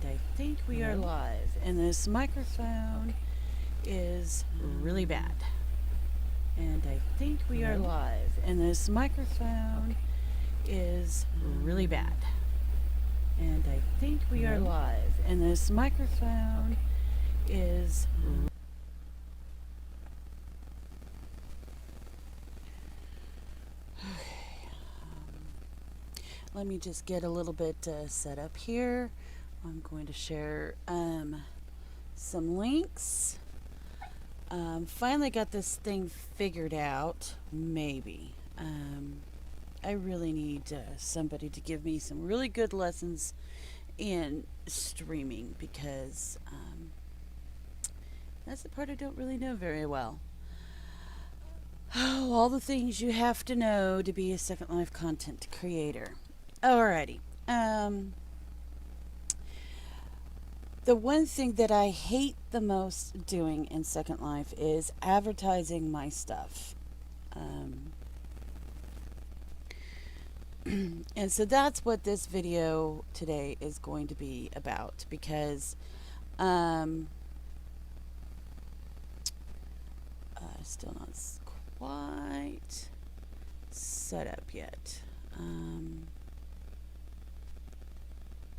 And I think we are live. And this microphone is really bad. And I think we are live. And this microphone is really bad. And I think we are live. And this microphone is let me just get a little bit set up here. I'm going to share some links. Finally got this thing figured out, maybe. I really need somebody to give me some really good lessons in streaming because that's the part I don't really know very well. Oh, all the things you have to know to be a Second Life content creator. Alrighty. The one thing that I hate the most doing in Second Life is advertising my stuff. And so that's what this video today is going to be about, because still not quite set up yet.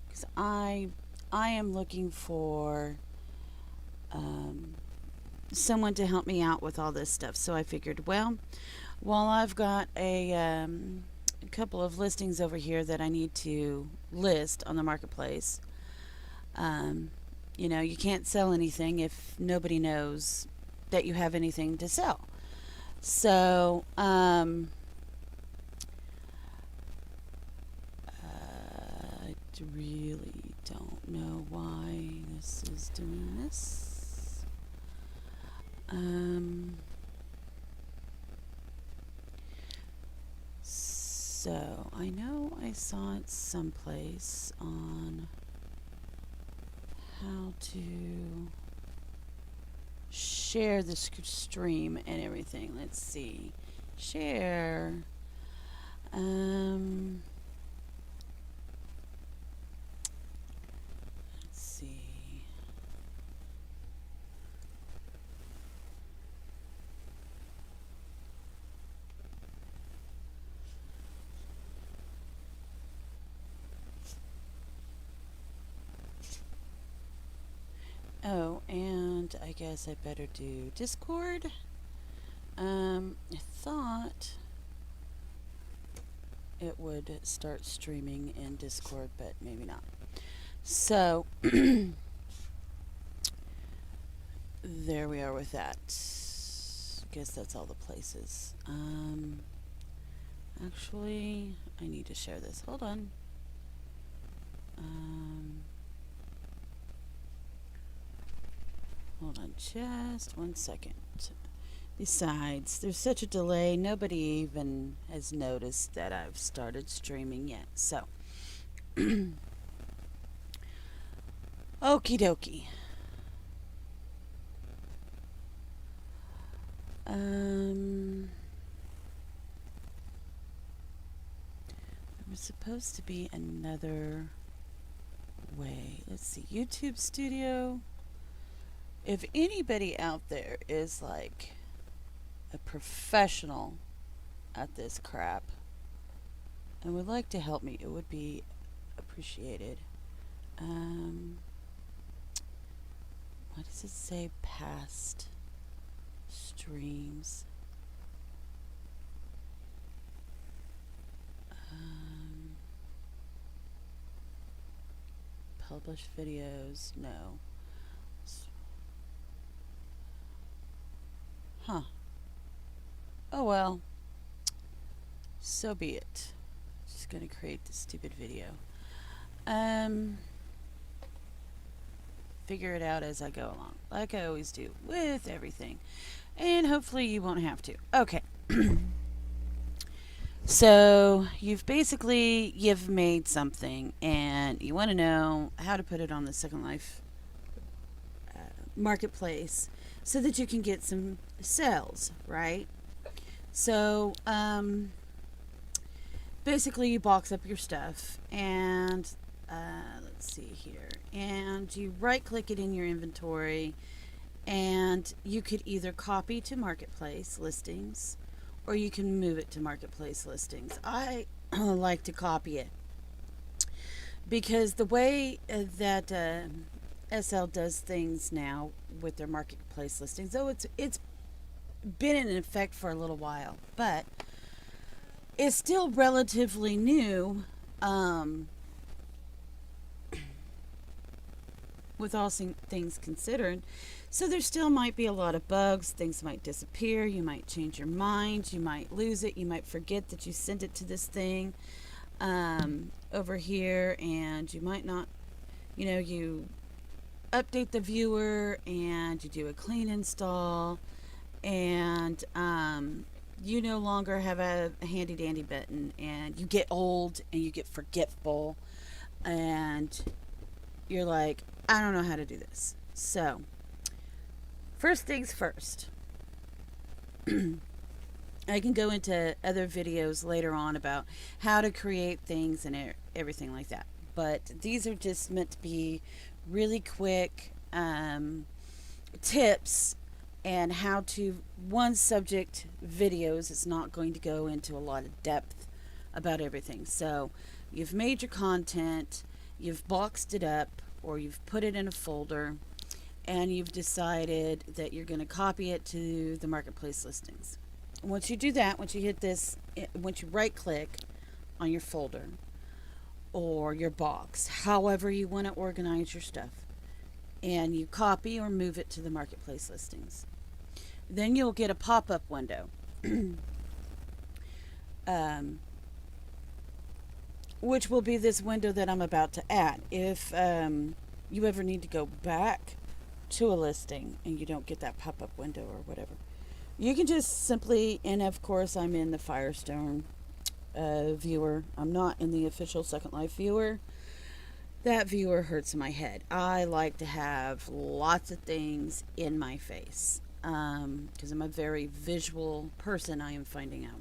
Because I am looking for someone to help me out with all this stuff. So I figured, well, while I've got a couple of listings over here that I need to list on the marketplace, you know, you can't sell anything if nobody knows that you have anything to sell. So I really don't know why this is doing this. So I know I saw it someplace on how to share the stream and everything. Let's see. Share. Let's see. Oh, and I guess I better do Discord. I thought it would start streaming in Discord, but maybe not. So there we are with that. Guess that's all the places. Actually, I need to share this. Hold on. Hold on just 1 second. Besides, there's such a delay, nobody even has noticed that I've started streaming yet. So, okie dokie. There was supposed to be another way. Let's see, YouTube Studio. If anybody out there is like a professional at this crap and would like to help me, it would be appreciated. What does it say? Past streams. Published videos. No. Huh. Oh well. So be it. Just gonna create this stupid video. Figure it out as I go along, like I always do with everything. And hopefully you won't have to. Okay. So you've made something and you want to know how to put it on the Second Life marketplace so that you can get some sales, right? So basically you box up your stuff and let's see here, and you right click it in your inventory, and you could either copy to marketplace listings or you can move it to marketplace listings. I like to copy it because the way that SL does things now with their marketplace listings, though it's been in effect for a little while, but it's still relatively new, with all things considered. So there still might be a lot of bugs. Things might disappear. You might change your mind. You might lose it. You might forget that you sent it to this thing over here, and you might not, you update the viewer and you do a clean install, and you no longer have a handy dandy button, and you get old and you get forgetful, and you're like, I don't know how to do this. So, first things first. I can go into other videos later on about how to create things and everything like that. But these are just meant to be really quick tips and how to one subject videos. It's not going to go into a lot of depth about everything. So you've made your content, you've boxed it up, or you've put it in a folder, and you've decided that you're going to copy it to the marketplace listings. Once you do that, once you hit this, once you right click on your folder or your box, however you want to organize your stuff, and you copy or move it to the marketplace listings, then you'll get a pop-up window. Which will be this window that I'm about to add. If you ever need to go back to a listing and you don't get that pop-up window or whatever, you can just simply, and of course I'm in the Firestone viewer. I'm not in the official Second Life viewer. That viewer hurts my head. I like to have lots of things in my face because I'm a very visual person, I am finding out.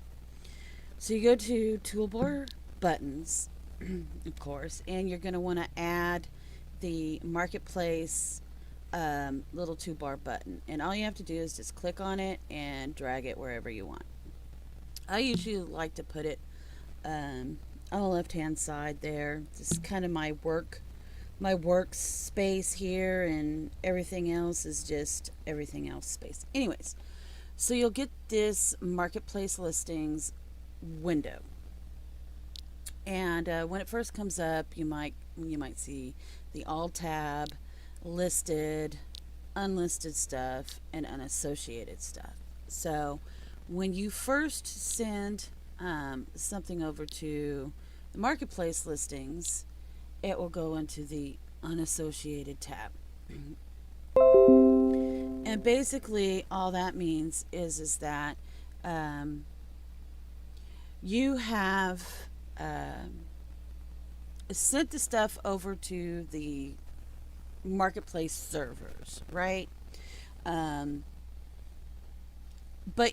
So you go to toolbar buttons, of course, and you're going to want to add the marketplace little toolbar button, and all you have to do is just click on it and drag it wherever you want. I usually like to put it on the left hand side there. This is kind of my work space here, and everything else is just everything else space. Anyways, so you'll get this marketplace listings window. And when it first comes up, you might see the all tab, listed, unlisted stuff, and unassociated stuff. So when you first send something over to the marketplace listings, it will go into the unassociated tab. And basically all that means is that you have sent the stuff over to the marketplace servers, right? But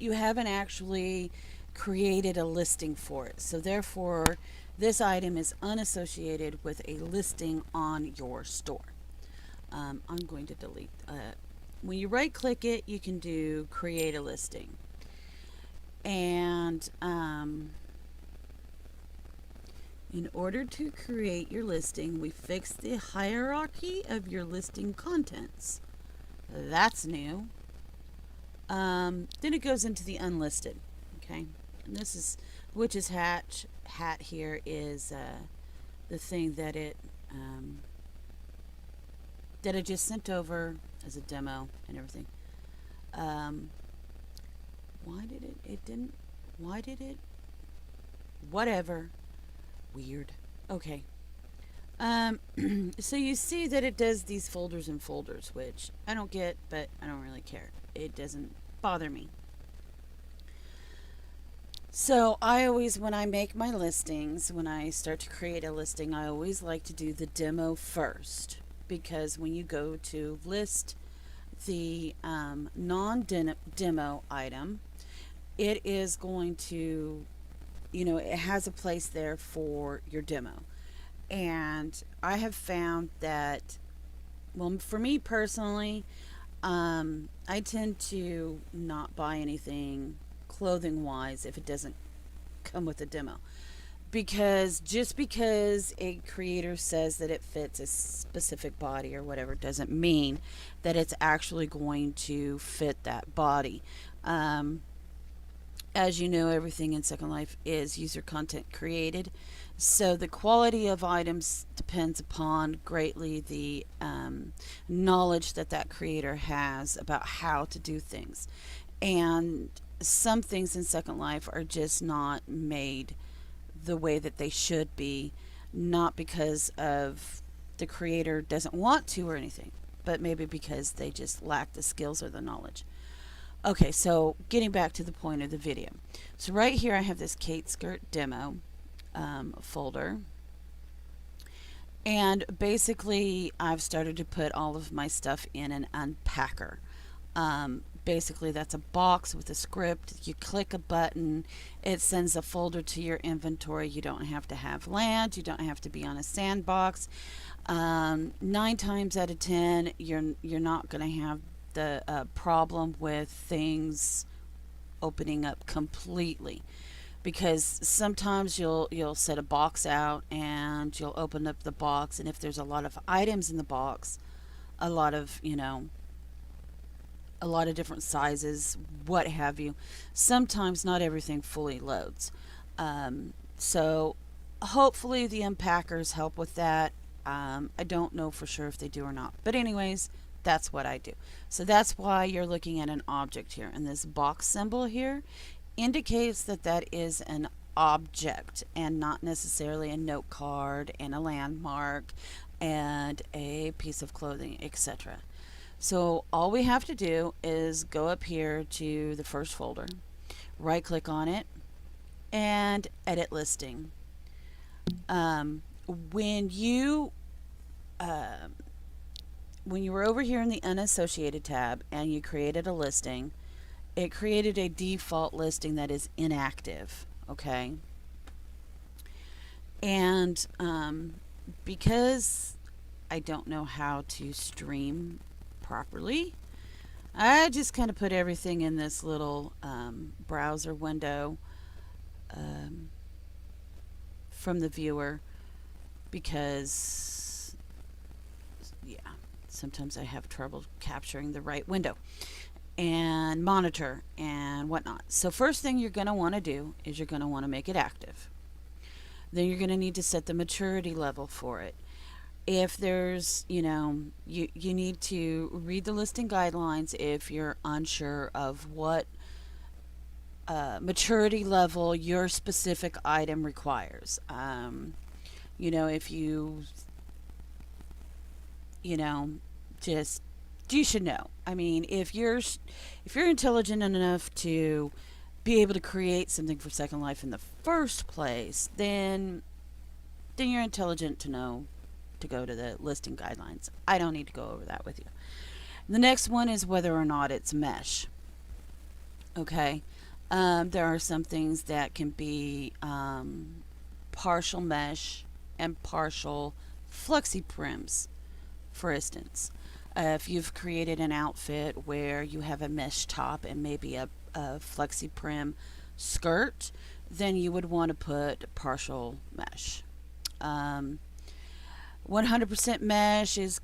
you haven't actually created a listing for it. So therefore, this item is unassociated with a listing on your store. I'm going to delete. When you right click it, you can do create a listing. And in order to create your listing, we fix the hierarchy of your listing contents. That's new. Then it goes into the unlisted. Okay, and this is Witch's hat here is the thing that I just sent over as a demo and everything. Why did it? Whatever. Weird. Okay. So you see that it does these folders and folders, which I don't get, but I don't really care. It doesn't bother me. So I always, when I make my listings, when I start to create a listing, I always like to do the demo first, because when you go to list the non-demo item, it is going to, it has a place there for your demo. And I have found that, well, for me personally, I tend to not buy anything clothing wise if it doesn't come with a demo. Because just because a creator says that it fits a specific body or whatever doesn't mean that it's actually going to fit that body. Um, as you know, everything in Second Life is user content created. So the quality of items depends upon greatly the knowledge that that creator has about how to do things. And some things in Second Life are just not made the way that they should be, not because of the creator doesn't want to or anything, but maybe because they just lack the skills or the knowledge. Okay, so getting back to the point of the video. So right here I have this Kate Skirt demo folder. And basically I've started to put all of my stuff in an unpacker. Basically that's a box with a script. You click a button, it sends a folder to your inventory. You don't have to have land, you don't have to be on a sandbox. 9 times out of 10 you're not going to have the problem with things opening up completely, because sometimes you'll set a box out and you'll open up the box, and if there's a lot of items in the box, a lot of a lot of different sizes, what have you, sometimes not everything fully loads. So hopefully the unpackers help with that. I don't know for sure if they do or not, but anyways, that's what I do. So that's why you're looking at an object here, and this box symbol here indicates that that is an object and not necessarily a note card and a landmark and a piece of clothing, etc. So all we have to do is go up here to the first folder, right click on it, and edit listing. When you when you were over here in the unassociated tab and you created a listing, it created a default listing that is inactive. Okay, and because I don't know how to stream properly, I just kind of put everything in this little browser window from the viewer, because yeah, sometimes I have trouble capturing the right window and monitor and whatnot. So first thing you're going to want to do is you're going to want to make it active. Then you're going to need to set the maturity level for it. If there's, you need to read the listing guidelines if you're unsure of what maturity level your specific item requires. If just, you should know. I mean, if you're intelligent enough to be able to create something for Second Life in the first place, then you're intelligent to know to go to the listing guidelines. I don't need to go over that with you. The next one is whether or not it's mesh. Okay, there are some things that can be partial mesh and partial flexi prims. For instance, if you've created an outfit where you have a mesh top and maybe a flexi prim skirt, then you would want to put partial mesh. 100% mesh is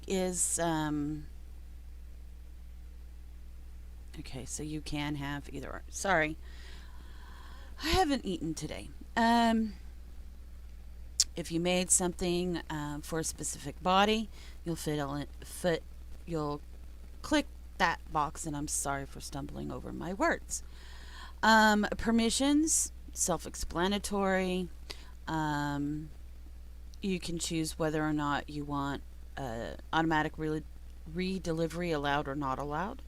okay, so you can have either or. Sorry, I haven't eaten today. If you made something for a specific body, you'll you'll click that box, and I'm sorry for stumbling over my words. Permissions, self-explanatory. You can choose whether or not you want automatic re-delivery allowed or not allowed.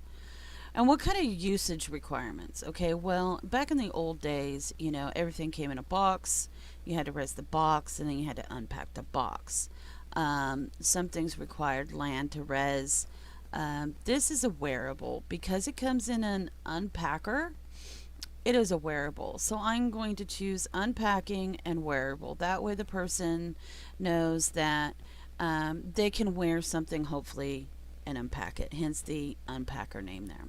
And what kind of usage requirements? Okay, well, back in the old days, everything came in a box. You had to res the box, and then you had to unpack the box. Some things required land to res. This is a wearable because it comes in an unpacker. it is a wearable. So I'm going to choose unpacking and wearable. That way the person knows that they can wear something, hopefully, and unpack it. Hence the unpacker name there.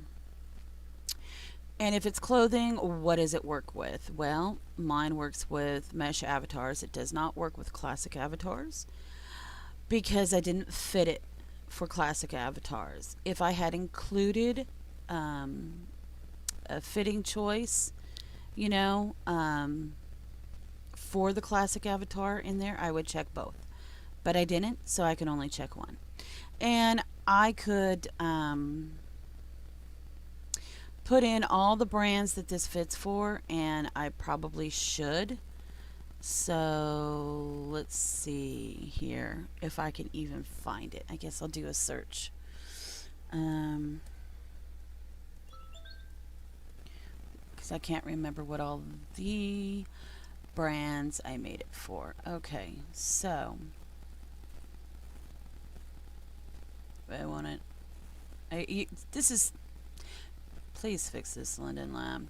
And if it's clothing, what does it work with? Well, mine works with mesh avatars. It does not work with classic avatars because I didn't fit it for classic avatars. If I had included a fitting choice, you know, for the classic avatar in there, I would check both. But I didn't, so I can only check one. And I could put in all the brands that this fits for, and I probably should. So let's see here if I can even find it. I guess I'll do a search. Because I can't remember what all the brands I made it for. Okay, so I want it. This is. Please fix this, Linden Lab.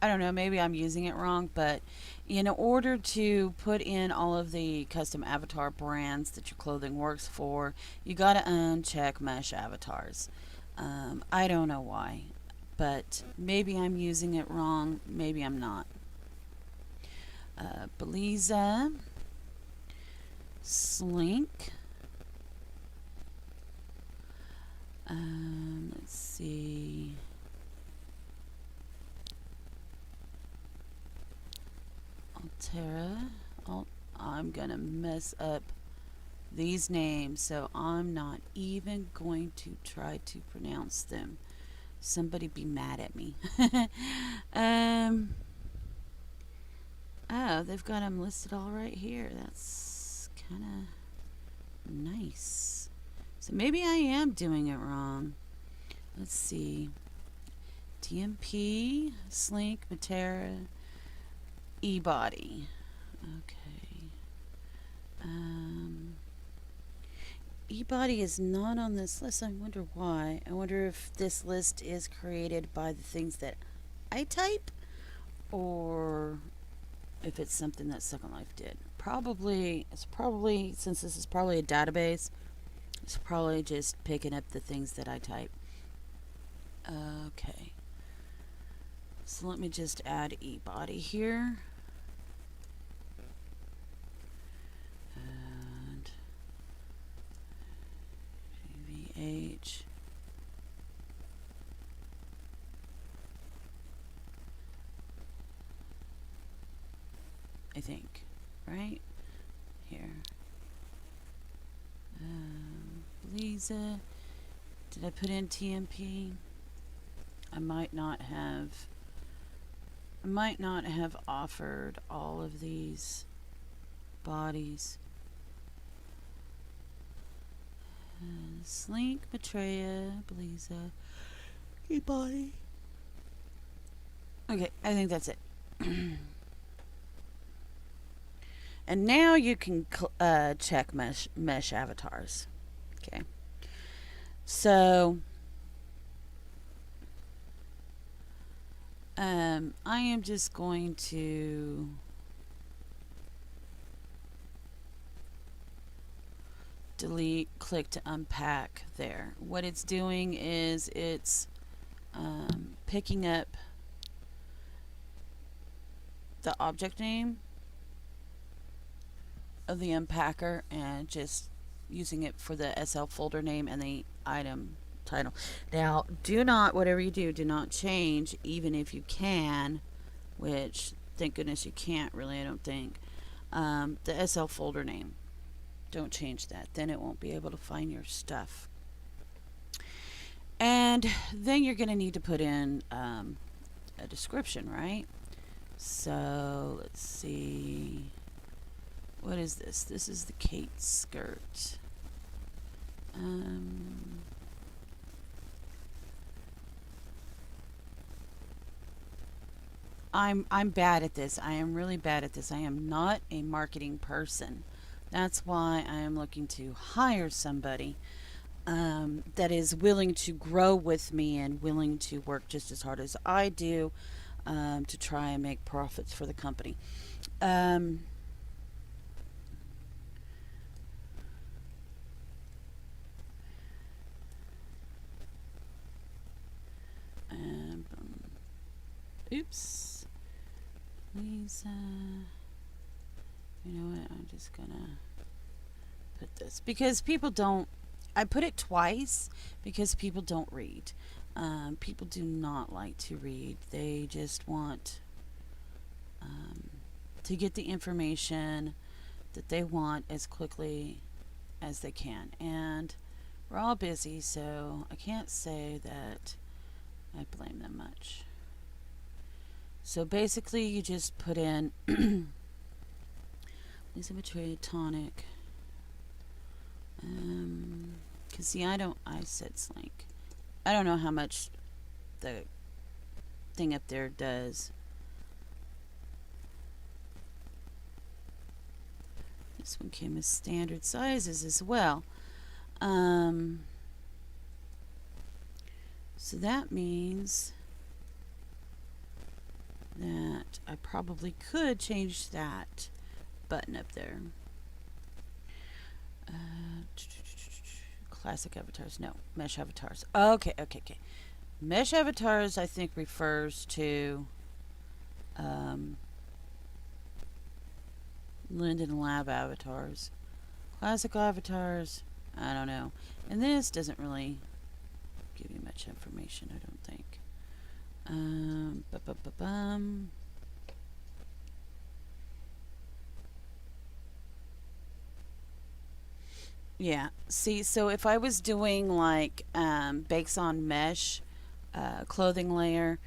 I don't know, maybe I'm using it wrong, but in order to put in all of the custom avatar brands that your clothing works for, you got to uncheck mesh avatars. I don't know why, but maybe I'm using it wrong, maybe I'm not. Beliza, Slink. Let's see. Altera. I'm gonna mess up these names, so I'm not even going to try to pronounce them. Somebody be mad at me. Oh, they've got them listed all right here. That's kind of nice. So maybe I am doing it wrong. Let's see. TMP, Slink, Matera, E-Body. Okay. E-Body is not on this list. I wonder why. I wonder if this list is created by the things that I type, or if it's something that Second Life did. It's probably, since this is probably a database, it's probably just picking up the things that I type. Okay. So let me just add E-Body here. And GVH. I think, right? Here. Lisa. Did I put in TMP? I might not have offered all of these bodies. Slink, Maitreya, Beliza, E-Body. Okay, I think that's it. And now you can check mesh avatars. Okay. So I am just going to click to unpack there. What it's doing is it's picking up the object name of the unpacker and just using it for the SL folder name and the item title. Now, whatever you do not change, even if you can, which thank goodness you can't really, I don't think, the SL folder name. Don't change that. Then it won't be able to find your stuff. And then you're going to need to put in a description, right? So let's see. What is this? This is the Kate skirt. I'm bad at this. I am really bad at this. I am not a marketing person. That's why I am looking to hire somebody. that is willing to grow with me and willing to work just as hard as I do to try and make profits for the company. Um, um, oops. Please, you know what? I'm just gonna put this because people don't. I put it twice because people don't read. People do not like to read. They just want um, to get the information that they want as quickly as they can. And we're all busy, so I can't say that I blame them much. So basically, you just put in Lisa tonic. Cause see, I said slink. I don't know how much the thing up there does. This one came as standard sizes as well. So that means that I probably could change that button up there. Classic avatars. No, mesh avatars. Okay. Mesh avatars, I think, refers to Linden Lab avatars. Classic avatars, I don't know. And this doesn't really give you much information, I don't think. Yeah. See, so if I was doing like bakes on mesh clothing layer,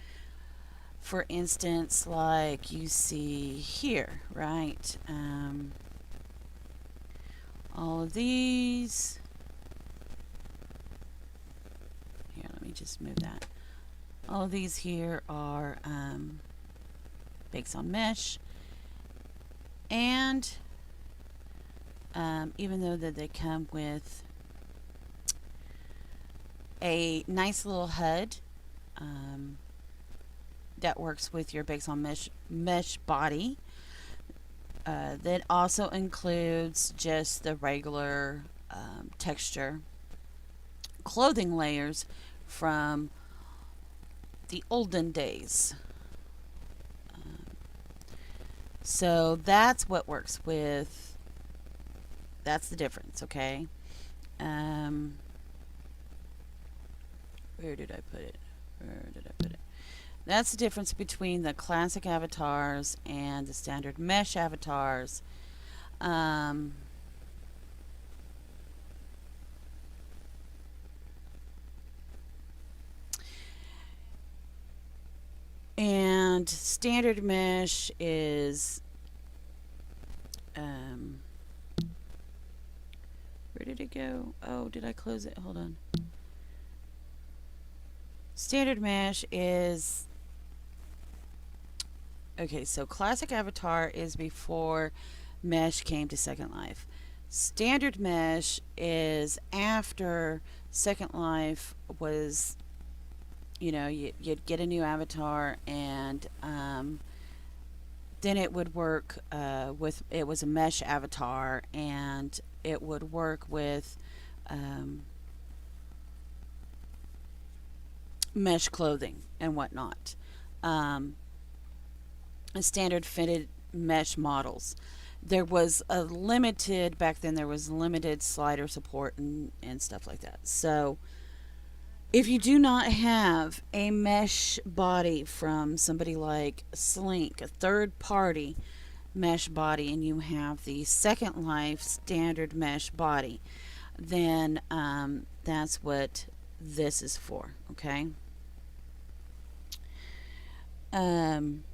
for instance, like you see here, right? All of these. Here, let me just move that. All of these here are bakes on mesh, and even though that they come with a nice little HUD that works with your bakes on mesh body, that also includes just the regular texture clothing layers from the olden days. So that's what works with. That's the difference, okay? Where did I put it? That's the difference between the classic avatars and the standard mesh avatars. And standard mesh is where did it go? Oh, did I close it? Hold on. Standard mesh is okay, so classic avatar is before mesh came to Second Life. Standard mesh is after Second Life was, you'd get a new avatar, and then it would work it was a mesh avatar, and it would work with mesh clothing and whatnot. Standard fitted mesh models. There was back then there was limited slider support and stuff like that. So if you do not have a mesh body from somebody like Slink, a third party mesh body, and you have the Second Life standard mesh body, then that's what this is for, okay? And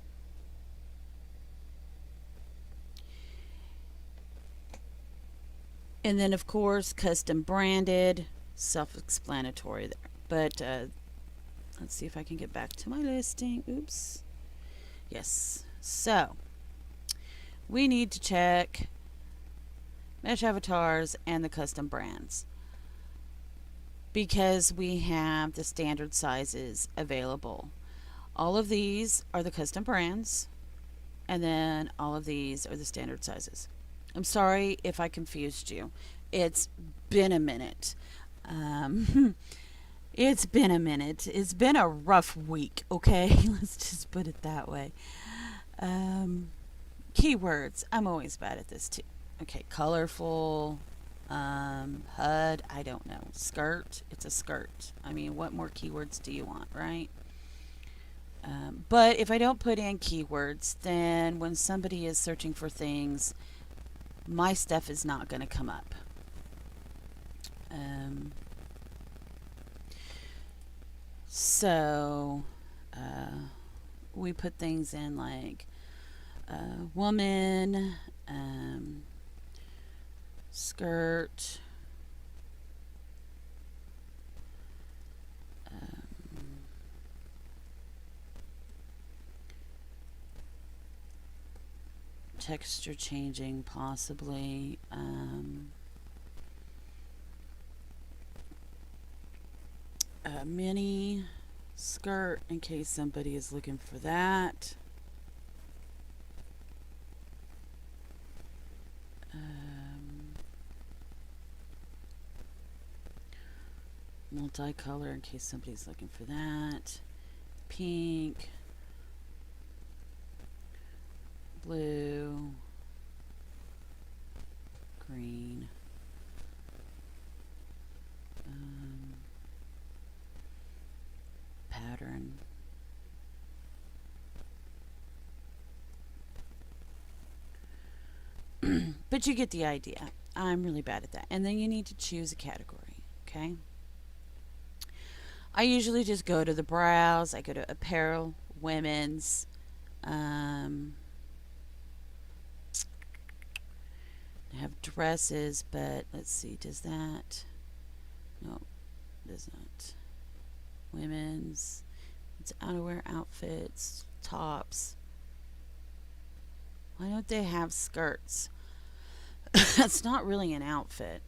then, of course, custom branded, self-explanatory there. But let's see if I can get back to my listing. Oops. Yes. So we need to check mesh avatars and the custom brands. because we have the standard sizes available. All of these are the custom brands, and then all of these are the standard sizes. I'm sorry if I confused you. It's been a minute. Um, it's been a minute. It's been a rough week, okay? Let's just put it that way. Um, Keywords. I'm always bad at this too. Okay, colorful, HUD, I don't know. Skirt, it's a skirt. I mean, what more keywords do you want, right? But if I don't put in keywords, then when somebody is searching for things, my stuff is not going to come up. Um, so we put things in like woman, skirt, texture changing possibly, a mini skirt in case somebody is looking for that. Multicolor in case somebody's looking for that. Pink, blue, green, pattern. But you get the idea. I'm really bad at that. And then you need to choose a category, okay? I usually just go to the browse. I go to apparel, women's, I have dresses, but let's see, does that? No, does not. Women's, it's outerwear, outfits, tops. Why don't they have skirts? It's not really an outfit.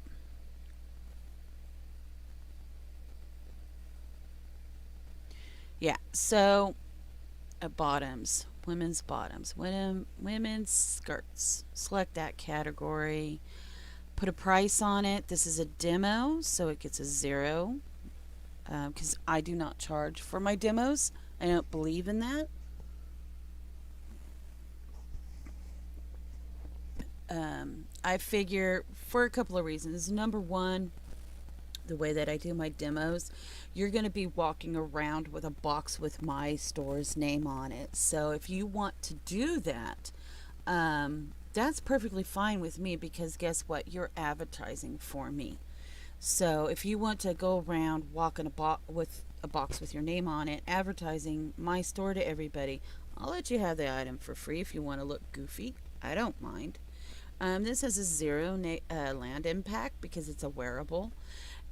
Yeah, so bottoms, women's skirts. Select that category. Put a price on it. This is a demo, so it gets a 0 because I do not charge for my demos. I don't believe in that. I figure for a couple of reasons. Number one, the way that I do my demos, you're going to be walking around with a box with my store's name on it. So if you want to do that, that's perfectly fine with me because guess what? You're advertising for me. So if you want to go around walking with a box with your name on it, advertising my store to everybody, I'll let you have the item for free if you want to look goofy. I don't mind. This has a 0 land impact because it's a wearable.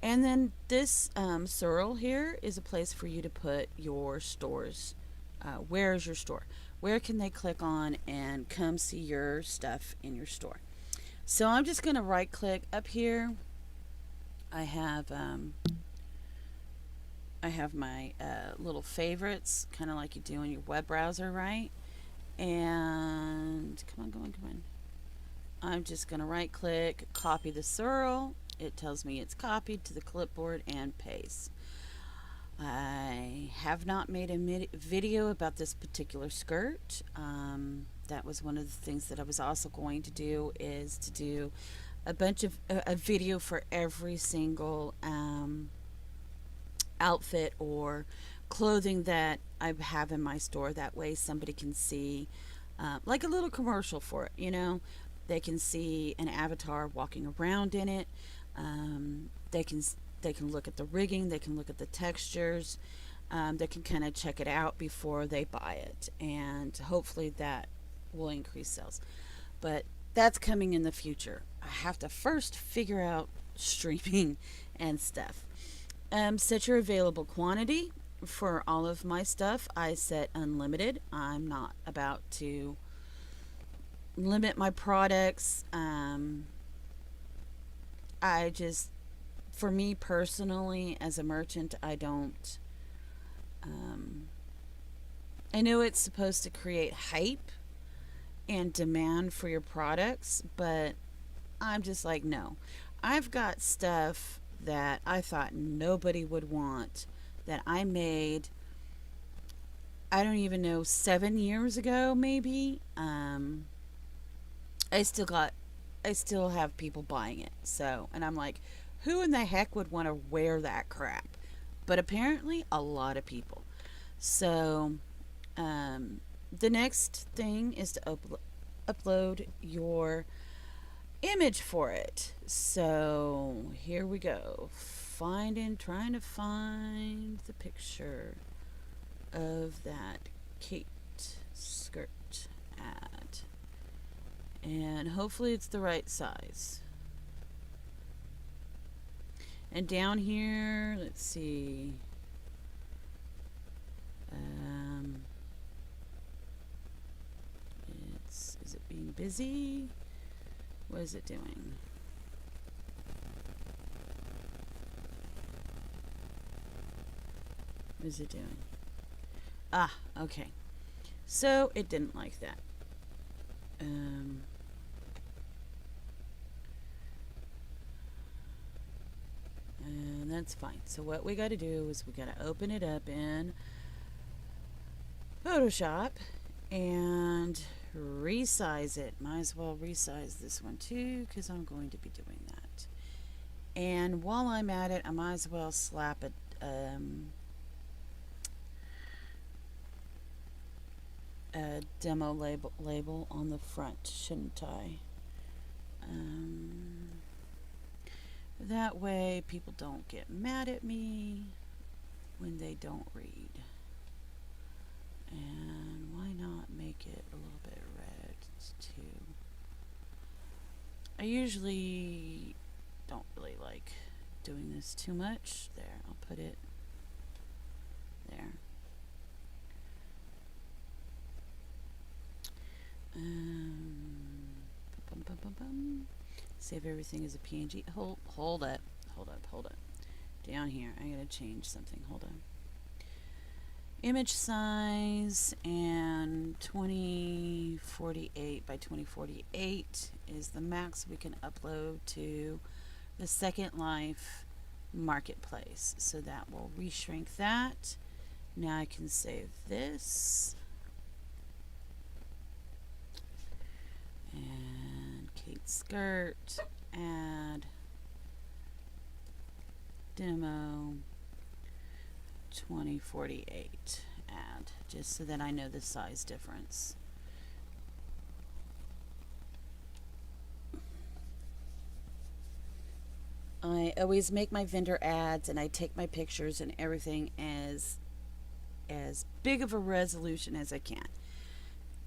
And then this Searle here is a place for you to put your stores. Where is your store? Where can they click on and come see your stuff in your store? So I'm just going to right click up here. I have my little favorites, kind of like you do in your web browser, right? And come on. I'm just going to right click, copy the Searle. It tells me it's copied to the clipboard and paste. I have not made a video about this particular skirt. That was one of the things that I was also going to do, is to do a bunch of a video for every single outfit or clothing that I have in my store. That way somebody can see like a little commercial for it, you know. They can see an avatar walking around in it. They can look at the rigging. They can look at the textures. They can kind of check it out before they buy it, and hopefully that will increase sales. But that's coming in the future. I have to first figure out streaming and stuff. Set your available quantity for all of my stuff. I set unlimited. I'm not about to limit my products. I just for me personally, as a merchant, I don't. Um, I know it's supposed to create hype and demand for your products, but I'm just like, no. I've got stuff that I thought nobody would want that I made, I don't even know, 7 years ago, maybe. I still got, I still have people buying it. So, and I'm like, who in the heck would want to wear that crap? But apparently, a lot of people. So, um, the next thing is to upload your image for it. So here we go. Trying to find the picture of that Kate skirt ad. And hopefully it's the right size. And down here, let's see. Is it being busy? What is it doing? What is it doing? Ah, okay. So it didn't like that. And that's fine. So what we got to do is we got to open it up in Photoshop and resize it. Might as well resize this one too, because I'm going to be doing that. And while I'm at it, I might as well slap a demo label on the front, shouldn't I? That way people don't get mad at me when they don't read. And why not make it a little bit red too? I usually don't really like doing this too much. There, I'll put it there. Save everything as a PNG. Hold up. Down here, I gotta change something. Hold on. Image size and 2048 by 2048 is the max we can upload to the Second Life marketplace. So that will reshrink that. Now I can save this. And Kate skirt, add demo 2048, add, just so that I know the size difference. I always make my vendor ads and I take my pictures and everything as big of a resolution as I can,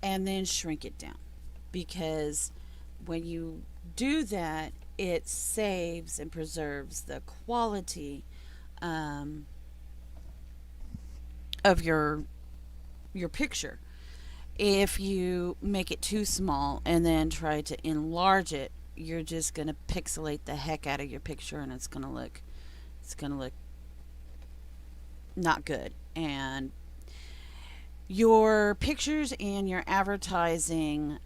and then shrink it down, because when you do that, it saves and preserves the quality of your picture. If you make it too small and then try to enlarge it, you're just going to pixelate the heck out of your picture, and it's going to look not good. And your pictures and your advertising,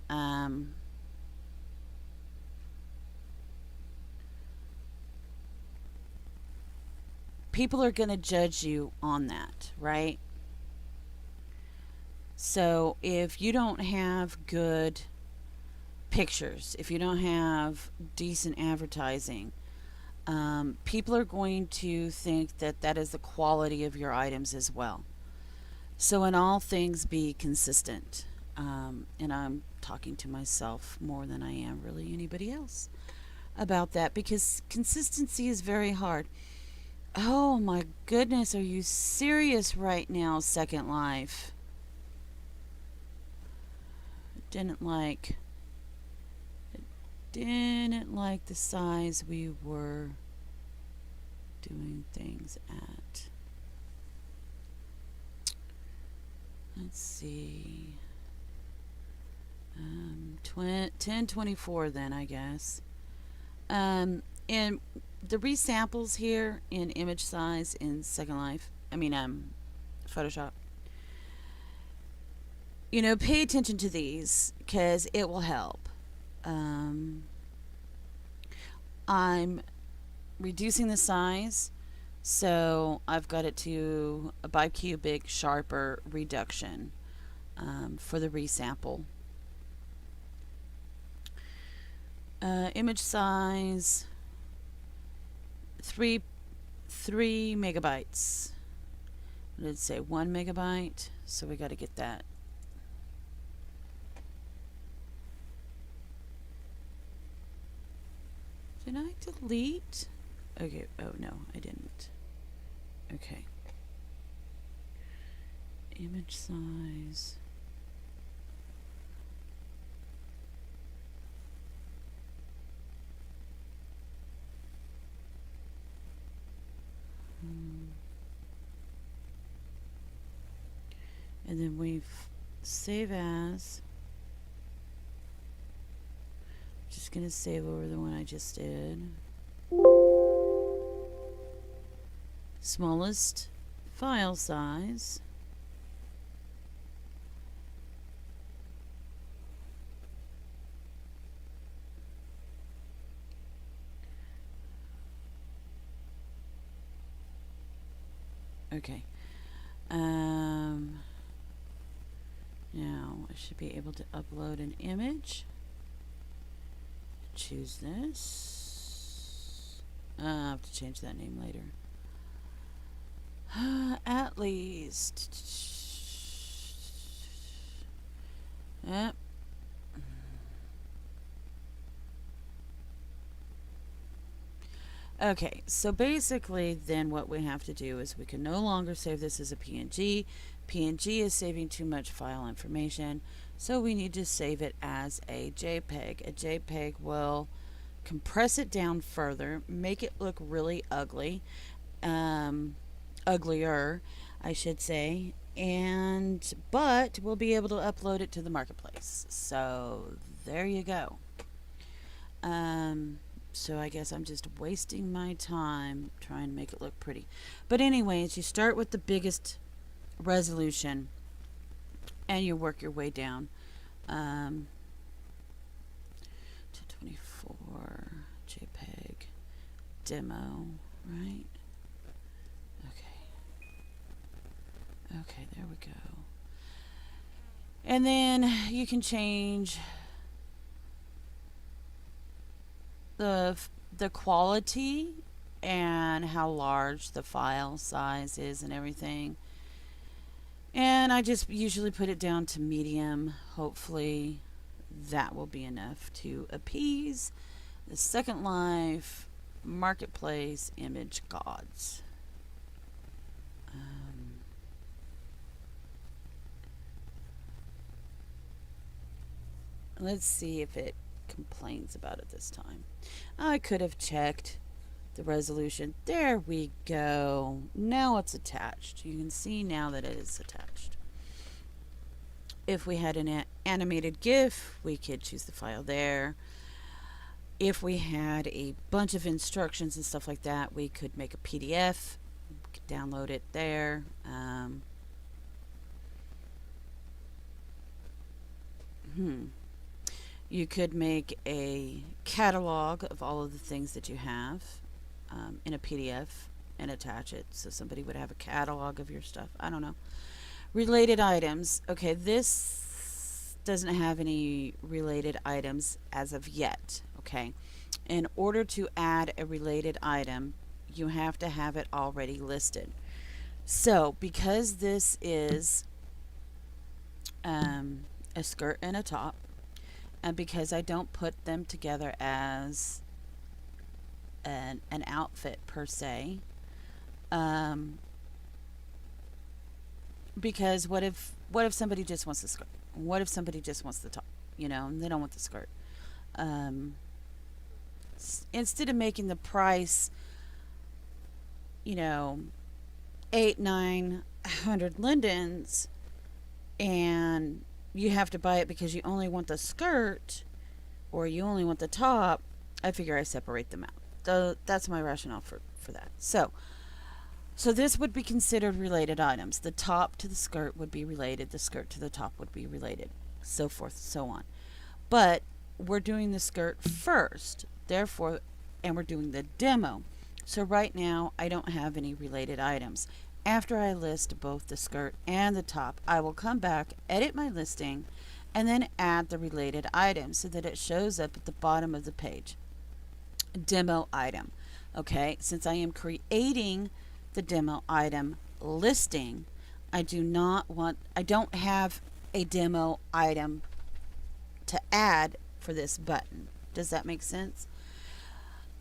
people are going to judge you on that, right? So if you don't have good pictures, if you don't have decent advertising, people are going to think that that is the quality of your items as well. So in all things, be consistent. And I'm talking to myself more than I am really anybody else about that, because consistency is very hard. Oh my goodness, are you serious right now, Second Life? Didn't like the size we were doing things at. Let's see. 1024 then, I guess. And the resamples here in image size in Second Life, Photoshop. You know, pay attention to these because it will help. I'm reducing the size, so I've got it to a bicubic sharper reduction for the resample. Image size 3 megabytes. What did it say? 1 megabyte. So we got to get that. Did I delete? Okay. Oh no, I didn't. Okay. Image size. And then we save as. Just gonna save over the one I just did. Smallest file size. Okay. Now I should be able to upload an image. Choose this. I'll have to change that name later. At least. Yep. Okay, so basically then what we have to do is we can no longer save this as a PNG. PNG is saving too much file information, so we need to save it as a JPEG. A JPEG will compress it down further, make it look really ugly, uglier, I should say, but we'll be able to upload it to the marketplace. So there you go. So I guess I'm just wasting my time trying to make it look pretty. But anyways, you start with the biggest resolution and you work your way down to 24 JPEG demo, right? Okay, there we go. And then you can change the quality and how large the file size is and everything. And I just usually put it down to medium. Hopefully that will be enough to appease the Second Life marketplace image gods. Let's see if it complains about it this time. I could have checked the resolution. There we go. Now it's attached. You can see now that it is attached. If we had an animated GIF, we could choose the file there. If we had a bunch of instructions and stuff like that, we could make a PDF. We could download it there. You could make a catalog of all of the things that you have in a PDF and attach it, so somebody would have a catalog of your stuff. I don't know. Related items. Okay, this doesn't have any related items as of yet. Okay, in order to add a related item, you have to have it already listed. So because this is a skirt and a top, and because I don't put them together as an outfit per se, because what if somebody just wants the skirt? What if somebody just wants the top? You know, and they don't want the skirt. Instead of making the price, you know, 800-900 lindens, and you have to buy it because you only want the skirt or you only want the top, I figure I separate them out. that's my rationale for that. So this would be considered related items. The top to the skirt would be related. The skirt to the top would be related. So forth, so on. But we're doing the skirt first, therefore, and we're doing the demo. So right now, I don't have any related items. After I list both the skirt and the top, I will come back, edit my listing, and then add the related items so that it shows up at the bottom of the page. Demo item. Okay, since I am creating the demo item listing, I don't have a demo item to add for this button. Does that make sense?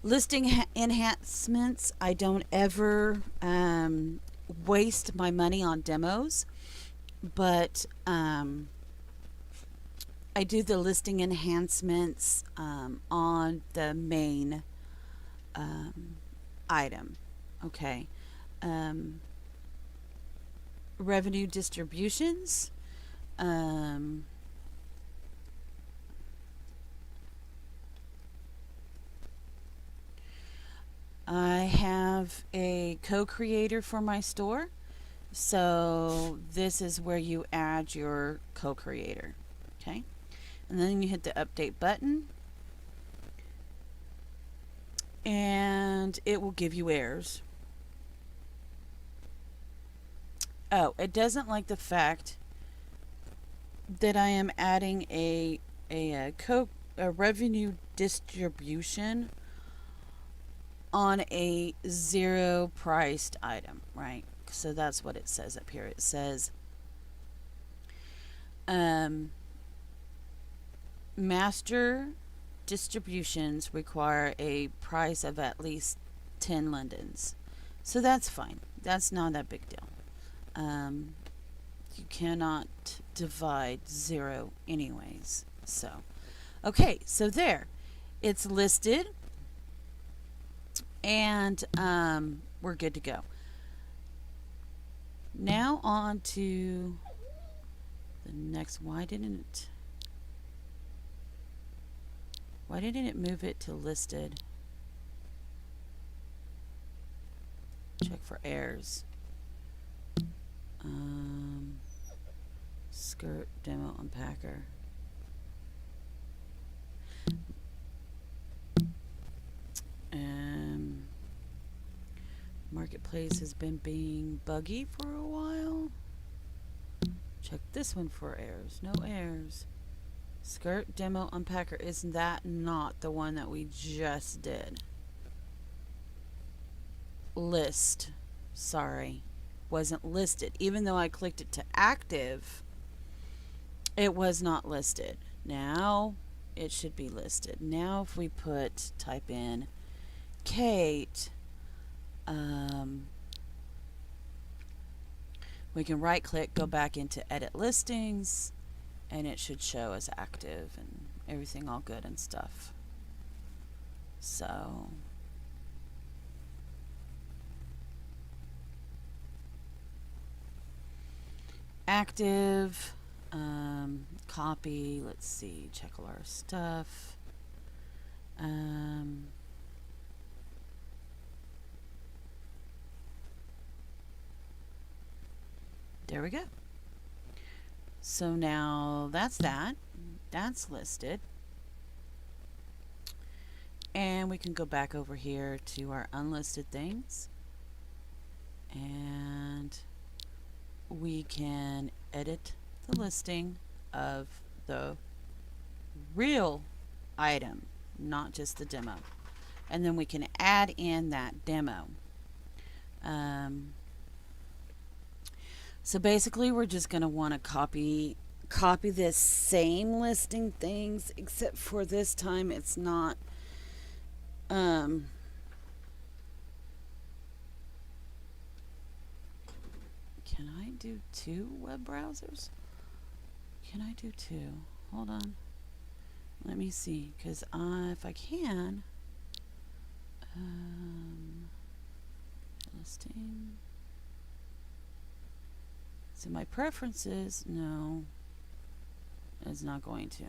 Listing enhancements, I don't ever waste my money on demos, but I do the listing enhancements on the main item. Okay. Revenue distributions. I have a co-creator for my store. So this is where you add your co-creator. Okay. And then you hit the update button. And it will give you errors. Oh, it doesn't like the fact that I am adding a revenue distribution on a zero priced item, right? So that's what it says up here. It says master distributions require a price of at least 10 lindens. So that's fine. That's not that big deal. You cannot divide zero anyways. So, okay, so there. It's listed. And we're good to go. Now on to the next. Why didn't it move it to listed? Check for errors. Skirt demo unpacker. Marketplace has been being buggy for a while. Check this one for errors. No errors. Skirt demo unpacker. Isn't that not the one that we just did? List. Sorry. Wasn't listed. Even though I clicked it to active, it was not listed. Now it should be listed. Now if we type in Kate, we can right click, go back into edit listings, and it should show as active and everything all good and stuff. So active, copy, let's see, check all our stuff. There we go. So now that's listed. And we can go back over here to our unlisted things. And we can edit the listing of the real item, not just the demo. And then we can add in that demo. So basically we're just going to want to copy this same listing things, except for this time it's not can I do 2 web browsers? Can I do 2? Hold on. Let me see, because if I can, listing. So my preferences, no, it's not going to.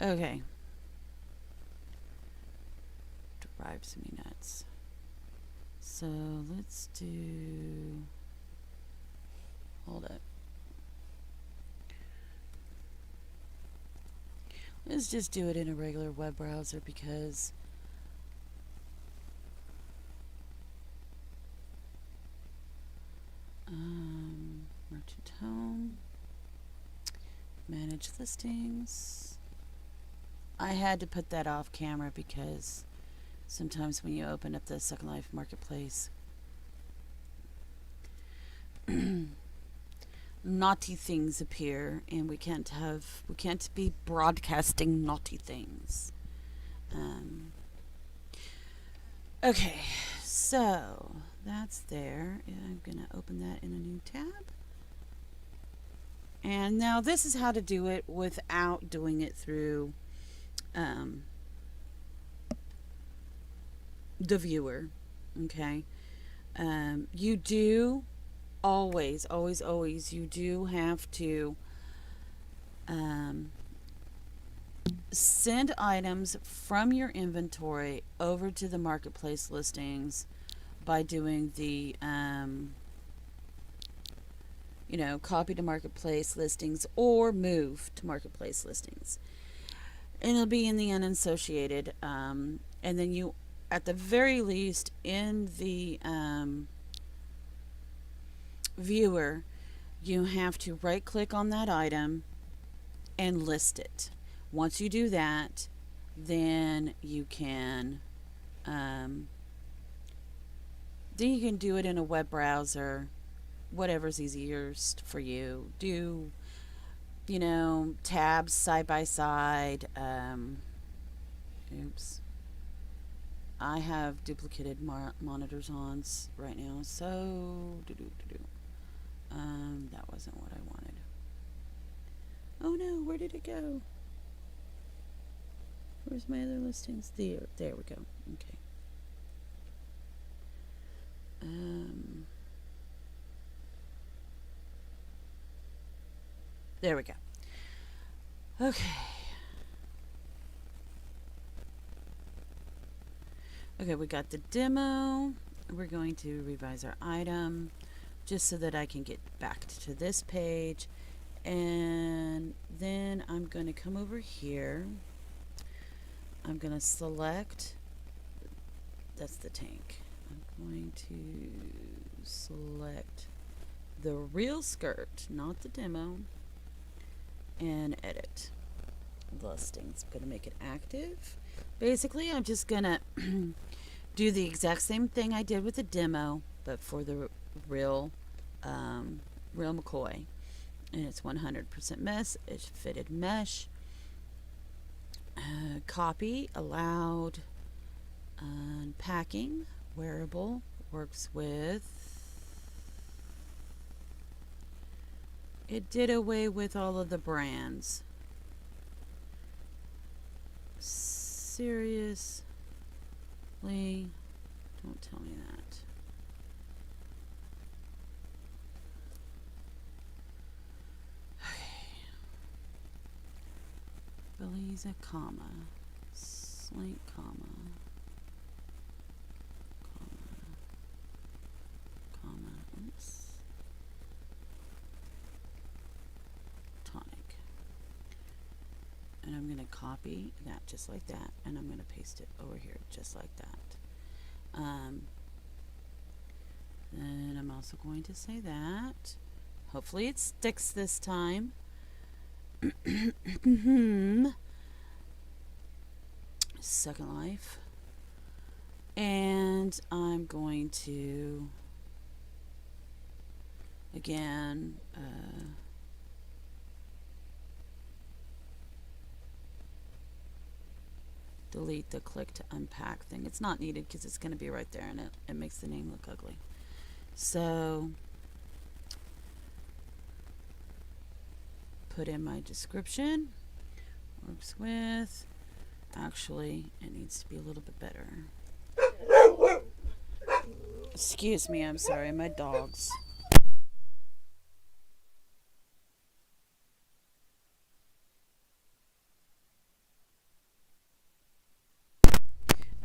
Okay. drives me nuts. So let's do, hold it. Let's just do it in a regular web browser because merchant home, manage listings. I had to put that off camera because sometimes when you open up the Second Life marketplace, naughty things appear, and we can't be broadcasting naughty things. Okay, so that's there. I'm gonna open that in a new tab. And now this is how to do it without doing it through the viewer. Okay. You do always, you do have to send items from your inventory over to the marketplace listings by doing the copy to marketplace listings or move to marketplace listings, and it'll be in the unassociated, and then you, at the very least, in the viewer, you have to right click on that item and list it. Once you do that, then you can do it in a web browser, whatever's easiest for you. Do tabs side by side. Oops, I have duplicated monitors on right now, so that wasn't what I wanted. Oh no, where did it go? Where's my other listings? There we go. Okay. There we go. Okay. Okay, we got the demo. We're going to revise our item just so that I can get back to this page. And then I'm going to come over here. I'm going to select, that's the tank. I'm going to select the real skirt, not the demo, and edit listings. I'm going to make it active. Basically, I'm just going to do the exact same thing I did with the demo, but for the real McCoy. And it's 100% mesh. It's fitted mesh. Copy, allowed, unpacking, wearable, works with. It did away with all of the brands. Seriously? Don't tell me that. Belize a comma, slink comma, oops, tonic. And I'm going to copy that just like that, and I'm going to paste it over here just like that. Then I'm also going to say that. Hopefully it sticks this time. Second Life. And I'm going to again delete the click to unpack thing. It's not needed because it's going to be right there, and it makes the name look ugly. So put in my description. Works with. Actually, it needs to be a little bit better. Excuse me, I'm sorry, my dogs.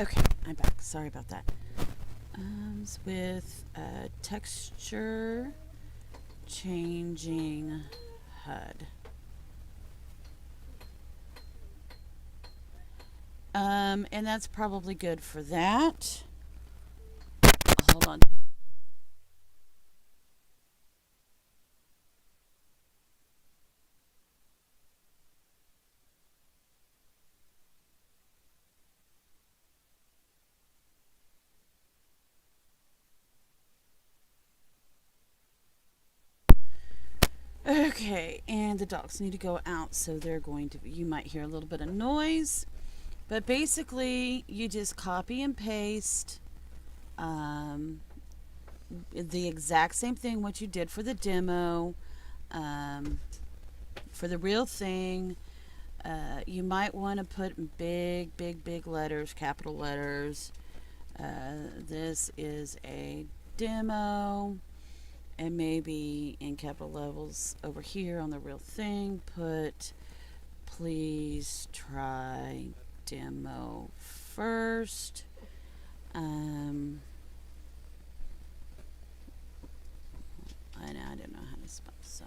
Okay, I'm back. Sorry about that. With texture changing HUD. And that's probably good for that. Hold on. Okay, and the dogs need to go out, so they're going to, you might hear a little bit of noise, but basically you just copy and paste the exact same thing what you did for the demo, for the real thing. You might want to put big letters, capital letters. This is a demo. And maybe in capital levels over here on the real thing, put please try demo first. I don't know how to spell, so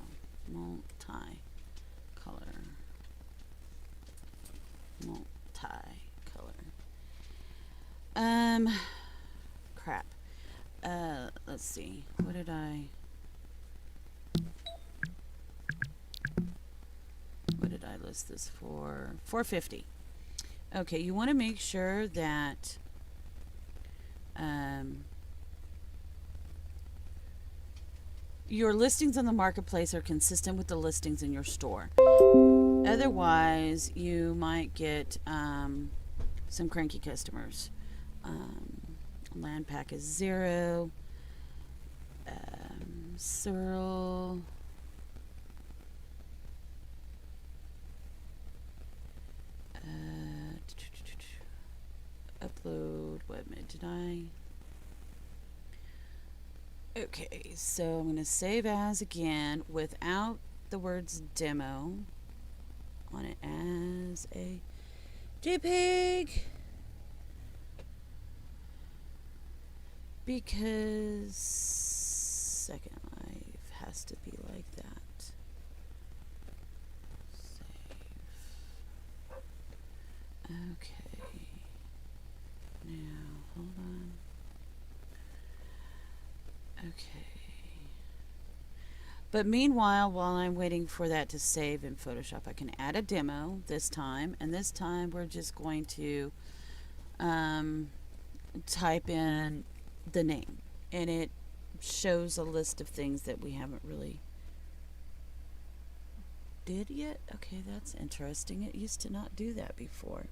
multi-color. Crap. Let's see. What did I list this for? 450. Okay, you want to make sure that your listings on the marketplace are consistent with the listings in your store. Otherwise, you might get some cranky customers. Land pack is 0. Searle. Upload. What did I? Okay, so I'm going to save as again without the words demo on it as a JPEG. Because Second Life has to be like that. Save. Okay. Now, hold on. Okay. But meanwhile, while I'm waiting for that to save in Photoshop, I can add a demo this time. And this time we're just going to type in the name. And it shows a list of things that we haven't really did yet. Okay, that's interesting. It used to not do that before.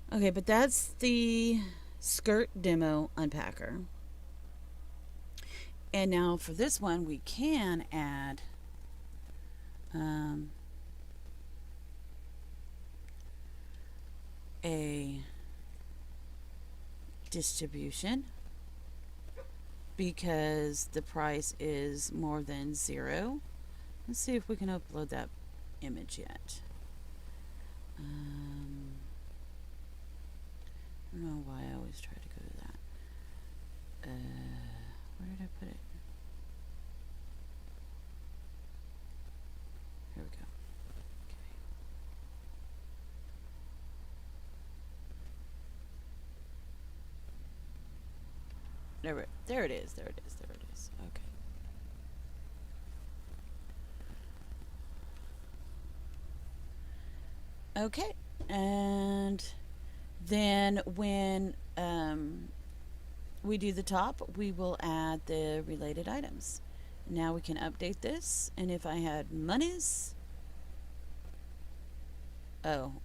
Okay, but that's the skirt demo unpacker. And now for this one, we can add a distribution because the price is more than 0. Let's see if we can upload that image yet. I don't know why I always try to go to that. Where did I put it? Here we go. Okay. There it is. Okay. Okay, and then when we do the top, we will add the related items. Now we can update this, and if I had monies,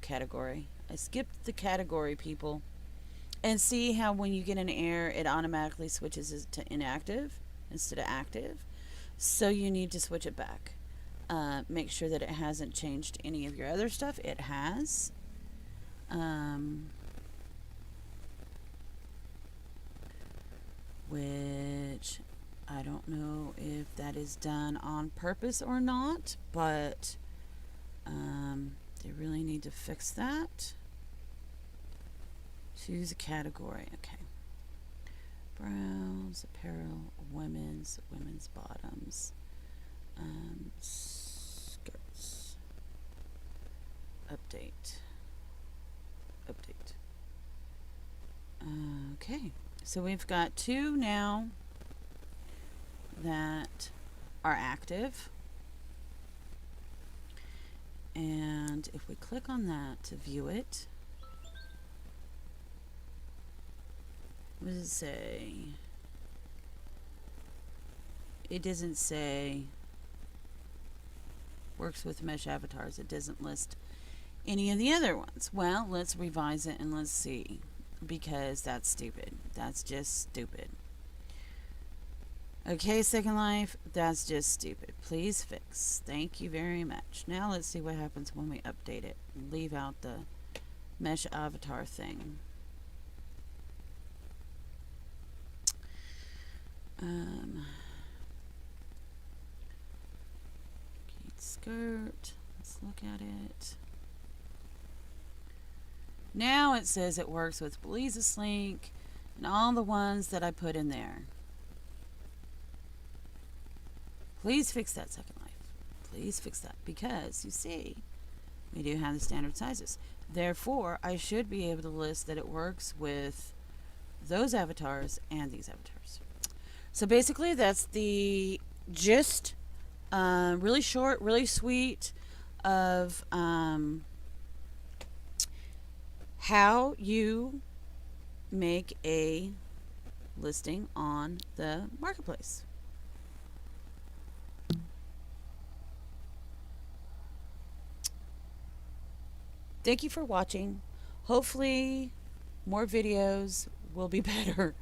category. I skipped the category, people. And see how when you get an error, it automatically switches it to inactive instead of active. So you need to switch it back. Make sure that it hasn't changed any of your other stuff. It has. Which I don't know if that is done on purpose or not, but they really need to fix that. Choose a category. Okay. Browse, apparel, women's bottoms, skirts. Update. Okay. So we've got 2 now that are active. And if we click on that to view it, what does it say? It doesn't say works with mesh avatars. It doesn't list any of the other ones. Well, let's revise it and let's see, because that's stupid. That's just stupid. Okay, Second Life, that's just stupid. Please fix. Thank you very much. Now let's see what happens when we update it and leave out the mesh avatar thing. Skirt. Let's look at it. Now it says it works with Belize's link and all the ones that I put in there. Please fix that, Second Life. Please fix that, because you see, we do have the standard sizes. Therefore, I should be able to list that it works with those avatars and these avatars. So basically, that's the gist. Really short, really sweet of how you make a listing on the marketplace. Thank you for watching. Hopefully, more videos will be better.